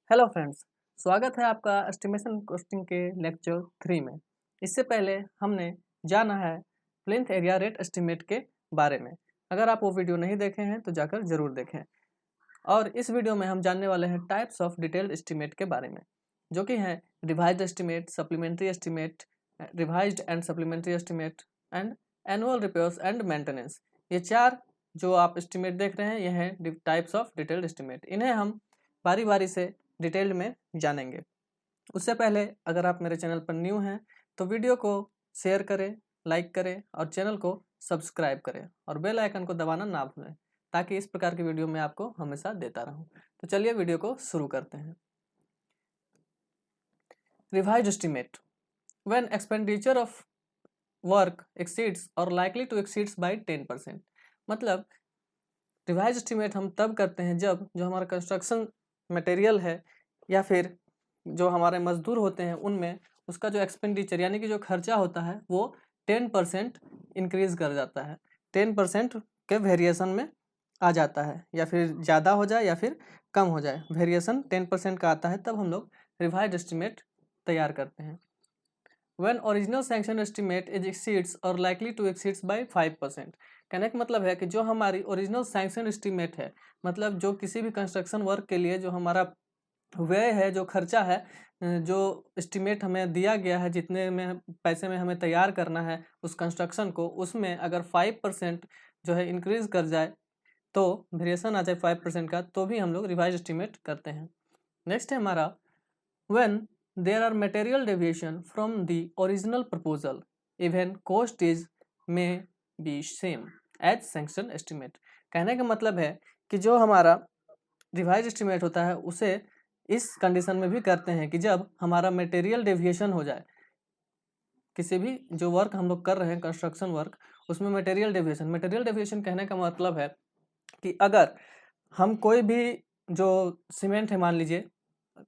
Hello friends, स्वागत है आपका एस्टिमेशन कोस्टिंग के लेक्चर 3 में। इससे पहले हमने जाना है प्लिंथ एरिया रेट एस्टिमेट के बारे में। अगर आप वो वीडियो नहीं देखे हैं तो जाकर ज़रूर देखें। और इस वीडियो में हम जानने वाले हैं टाइप्स ऑफ डिटेल्ड एस्टिमेट के बारे में, जो कि हैं revised estimate, supplementary estimate, revised and supplementary estimate and annual repairs and maintenance. ये चार जो आप एस्टिमेट देख रहे हैं ये हैं टाइप्स ऑफ डिटेल्ड एस्टिमेट। इन्हें हम बारी बारी से डिटेल्ड में जानेंगे। उससे पहले अगर आप मेरे चैनल पर न्यू हैं तो वीडियो को शेयर करें, लाइक करें और चैनल को सब्सक्राइब करें और बेल आइकन को दबाना ना भूलें, ताकि इस प्रकार की वीडियो मैं आपको हमेशा देता रहूं। तो चलिए वीडियो को शुरू करते हैं। Revised estimate, when expenditure of work exceeds और लाइकली टू एक्सीड्स बाय 10%। मतलब रिवाइज एस्टिमेट हम तब करते हैं जब जो हमारा कंस्ट्रक्शन मटेरियल है या फिर जो हमारे मजदूर होते हैं उनमें उसका जो एक्सपेंडिचर यानी कि जो खर्चा होता है वो 10% इंक्रीज कर जाता है, 10% के वेरिएशन में आ जाता है, या फिर ज़्यादा हो जाए या फिर कम हो जाए, वेरिएशन 10% का आता है, तब हम लोग रिवाइज एस्टिमेट तैयार करते हैं। When original sanction estimate is exceeds or likely to exceeds by 5%। कहने का मतलब है कि जो हमारी ओरिजिनल सैंक्शन एस्टिमेट है, मतलब जो किसी भी कंस्ट्रक्शन वर्क के लिए जो हमारा व्यय है, जो खर्चा है, जो एस्टिमेट हमें दिया गया है, जितने में पैसे में हमें तैयार करना है उस कंस्ट्रक्शन को, उसमें अगर 5% जो है इंक्रीज कर जाए, तो वेरिएशन आ जाए 5% का, तो भी हम लोग रिवाइज एस्टिमेट करते हैं। नेक्स्ट है हमारा when there are material deviation from the original proposal, even cost is may be same as sanction estimate। कहने का मतलब है कि जो हमारा रिवाइज एस्टिमेट होता है उसे इस कंडीशन में भी करते हैं कि जब हमारा मटेरियल डेविएशन हो जाए, किसी भी जो वर्क हम लोग कर रहे हैं कंस्ट्रक्शन वर्क, उसमें मटेरियल डेविएशन कहने का मतलब है कि अगर हम कोई भी जो सीमेंट है, मान लीजिए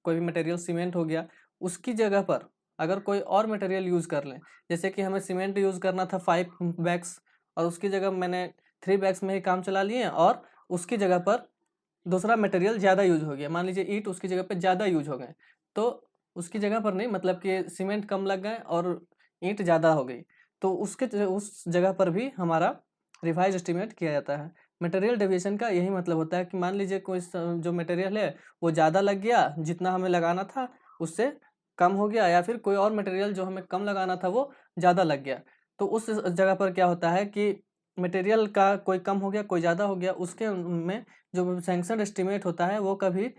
कोई भी मटेरियल सीमेंट हो गया, उसकी जगह पर अगर कोई और मटेरियल यूज़ कर लें, जैसे कि हमें सीमेंट यूज़ करना था 5 बैग्स और उसकी जगह मैंने 3 बैग्स में ही काम चला लिए, और उसकी जगह पर दूसरा मटेरियल ज़्यादा यूज हो गया, मान लीजिए ईंट उसकी जगह पे ज़्यादा यूज हो गए, तो उसकी जगह पर नहीं, मतलब कि सीमेंट कम लग गए और ईंट ज़्यादा हो गई, तो उस जगह पर भी हमारा रिवाइज एस्टिमेट किया जाता है। मटेरियल डेविएशन का यही मतलब होता है कि मान लीजिए कोई जो मटेरियल है वो ज़्यादा लग गया, जितना हमें लगाना था उससे कम हो गया, या फिर कोई और मटेरियल जो हमें कम लगाना था वो ज़्यादा लग गया, तो उस जगह पर क्या होता है कि मटेरियल का कोई कम हो गया कोई ज़्यादा हो गया, उसके में जो सैंक्शन एस्टिमेट होता है वो कभी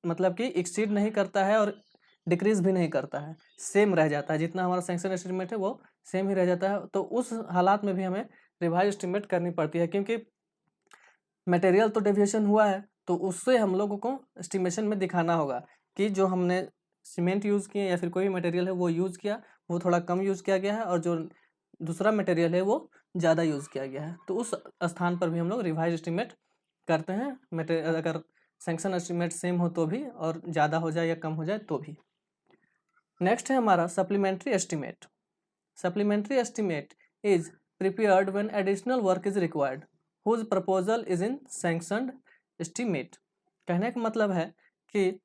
मतलब कि एक्सीड नहीं करता है और डिक्रीज भी नहीं करता है, सेम रह जाता है, जितना हमारा सैंक्शन एस्टिमेट है वो सेम ही रह जाता है। तो उस हालात में भी हमें रिवाइज एस्टिमेट करनी पड़ती है, क्योंकि मटेरियल तो डेविएशन हुआ है, तो उससे हम लोगों को एस्टिमेशन में दिखाना होगा कि जो हमने सीमेंट यूज़ किए या फिर कोई भी मटेरियल है वो यूज़ किया, वो थोड़ा कम यूज़ किया गया है, और जो दूसरा मटेरियल है वो ज़्यादा यूज़ किया गया है, तो उस स्थान पर भी हम लोग रिवाइज एस्टिमेट करते हैं। अगर सैंक्शन एस्टिमेट सेम हो तो भी, और ज़्यादा हो जाए या कम हो जाए तो भी। नेक्स्ट है हमारा supplementary estimate. Supplementary estimate is prepared when additional work is required whose proposal is in sanctioned estimate. कहने का मतलब है कि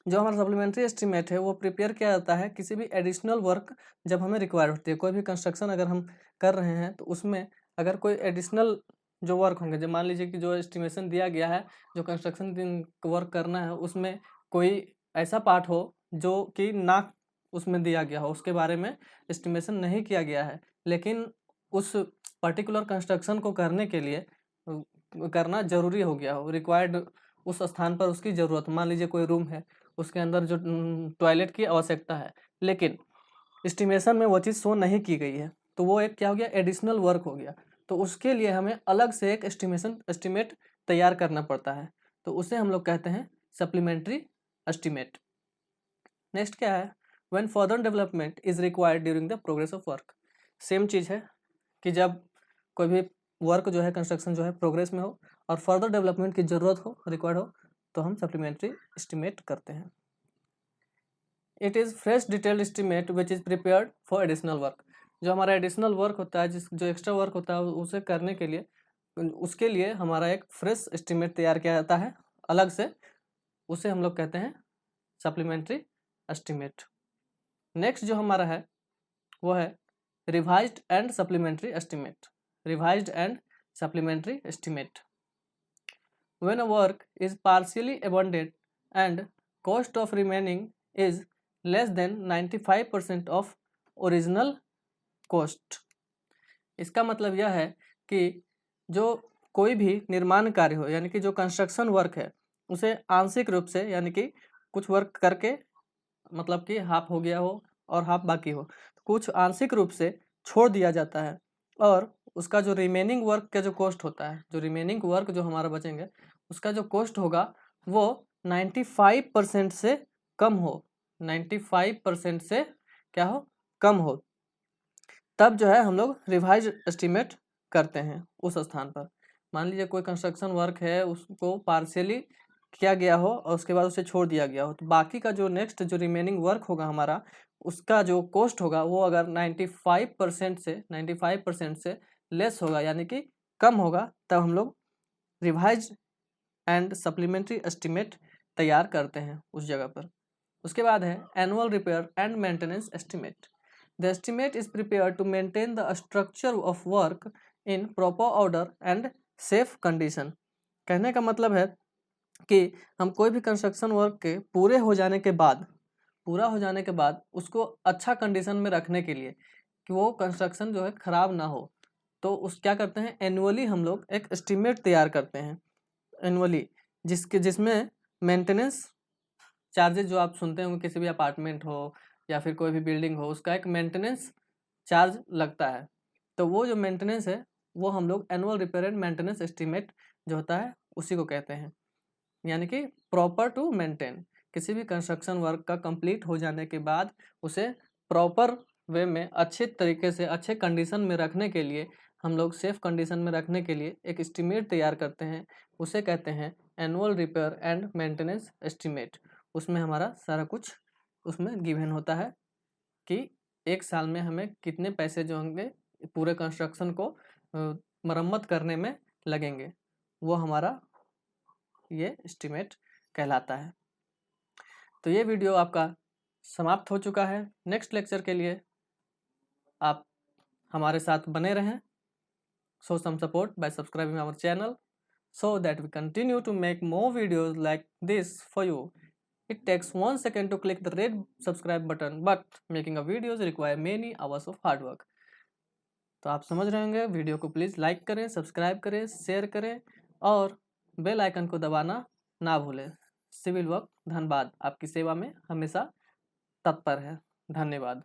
जो हमारा सप्लीमेंट्री एस्टिमेट है वो प्रिपेयर किया जाता है किसी भी एडिशनल वर्क जब हमें रिक्वायर होती है। कोई भी कंस्ट्रक्शन अगर हम कर रहे हैं तो उसमें अगर कोई एडिशनल जो वर्क होंगे, जब मान लीजिए कि जो एस्टिमेशन दिया गया है, जो कंस्ट्रक्शन वर्क करना है, उसमें कोई ऐसा पार्ट हो जो कि ना उसमें दिया गया हो, उसके बारे में एस्टिमेशन नहीं किया गया है, लेकिन उस पर्टिकुलर कंस्ट्रक्शन को करने के लिए करना ज़रूरी हो गया हो, रिक्वायर्ड, उस स्थान पर उसकी ज़रूरत, मान लीजिए कोई रूम है उसके अंदर जो टॉयलेट की आवश्यकता है, लेकिन एस्टिमेशन में वो चीज़ शो नहीं की गई है, तो वो एक क्या हो गया, एडिशनल वर्क हो गया, तो उसके लिए हमें अलग से एक एस्टिमेट तैयार करना पड़ता है, तो उसे हम लोग कहते हैं सप्लीमेंट्री एस्टिमेट। नेक्स्ट क्या है, when further development is required during the progress of work. Same चीज़ है कि जब कोई भी वर्क जो है, कंस्ट्रक्शन जो है प्रोग्रेस में हो और फर्दर डेवलपमेंट की ज़रूरत हो, रिक्वायर्ड हो, तो हम सप्लीमेंट्री एस्टिमेट करते हैं। It is fresh detailed estimate which is prepared for additional work. जो हमारा एडिशनल वर्क होता है, जो एक्स्ट्रा वर्क होता है, उसे करने के लिए, उसके लिए हमारा एक फ्रेश एस्टिमेट तैयार किया जाता है अलग से, उसे हम लोग कहते हैं सप्लीमेंट्री एस्टीमेट। नेक्स्ट जो हमारा है वो है revised and supplementary estimate. Revised and supplementary estimate, when a work is partially abandoned and cost of remaining is less than 95% of original cost। इसका मतलब यह है कि जो कोई भी निर्माण कार्य हो यानी कि जो कंस्ट्रक्शन वर्क है उसे आंशिक रूप से यानी कि कुछ वर्क करके मतलब कि हाफ हो गया हो और हाफ बाकी हो, कुछ आंशिक रूप से छोड़ दिया जाता है और उसका जो रिमेनिंग वर्क का जो कॉस्ट होता है, जो रिमेनिंग वर्क जो हमारा बचेंगे उसका जो कॉस्ट होगा वो 95% से कम हो, 95% से क्या हो, कम हो, तब जो है हम लोग रिवाइज एस्टीमेट करते हैं उस स्थान पर। मान लीजिए कोई कंस्ट्रक्शन वर्क है उसको पार्शियली किया गया हो और उसके बाद उसे छोड़ दिया गया हो, तो बाकी का जो नेक्स्ट जो रिमेनिंग वर्क होगा हमारा उसका जो कॉस्ट होगा वो अगर 95% से लेस होगा यानी कि कम होगा, तब हम लोग रिवाइज एंड सप्लीमेंट्री एस्टीमेट तैयार करते हैं उस जगह पर। उसके बाद है annual repair and maintenance estimate. The estimate is prepare to maintain the structure of work in proper order and safe condition. कहने का मतलब है कि हम कोई भी कंस्ट्रक्शन वर्क के पूरे हो जाने के बाद, पूरा हो जाने के बाद उसको अच्छा कंडीशन में रखने के लिए कि वो कंस्ट्रक्शन जो है ख़राब ना हो, तो उस क्या करते हैं, एनुअली हम लोग एक एस्टीमेट तैयार करते हैं एनुअली, जिसमें मेंटेनेंस चार्जेस जो आप सुनते होंगे किसी भी अपार्टमेंट हो या फिर कोई भी बिल्डिंग हो उसका एक मेंटेनेंस चार्ज लगता है, तो वो जो मेंटेनेंस है वो हम लोग annual repair and maintenance estimate जो होता है उसी को कहते हैं। यानी कि प्रॉपर टू मेंटेन, किसी भी कंस्ट्रक्शन वर्क का कंप्लीट हो जाने के बाद उसे प्रॉपर वे में अच्छे तरीके से अच्छे कंडीशन में रखने के लिए, हम लोग सेफ कंडीशन में रखने के लिए एक एस्टीमेट तैयार करते हैं, उसे कहते हैं annual repair and maintenance estimate. उसमें हमारा सारा कुछ उसमें गिवन होता है कि एक साल में हमें कितने पैसे जो होंगे पूरे कंस्ट्रक्शन को मरम्मत करने में लगेंगे, वो हमारा ये एस्टीमेट कहलाता है। तो ये वीडियो आपका समाप्त हो चुका है। नेक्स्ट लेक्चर के लिए आप हमारे साथ बने रहें। Show some support by subscribing our channel so that we continue to make more videos like this for you. It takes 1 second to click the red subscribe button, but making a videos require many hours of hard work. तो आप समझ रहे होंगे, video को please like करें, subscribe करें, share करें और बेल आइकन को दबाना ना भूलें। सिविल वर्क धनबाद आपकी सेवा में हमेशा तत्पर है। धन्यवाद।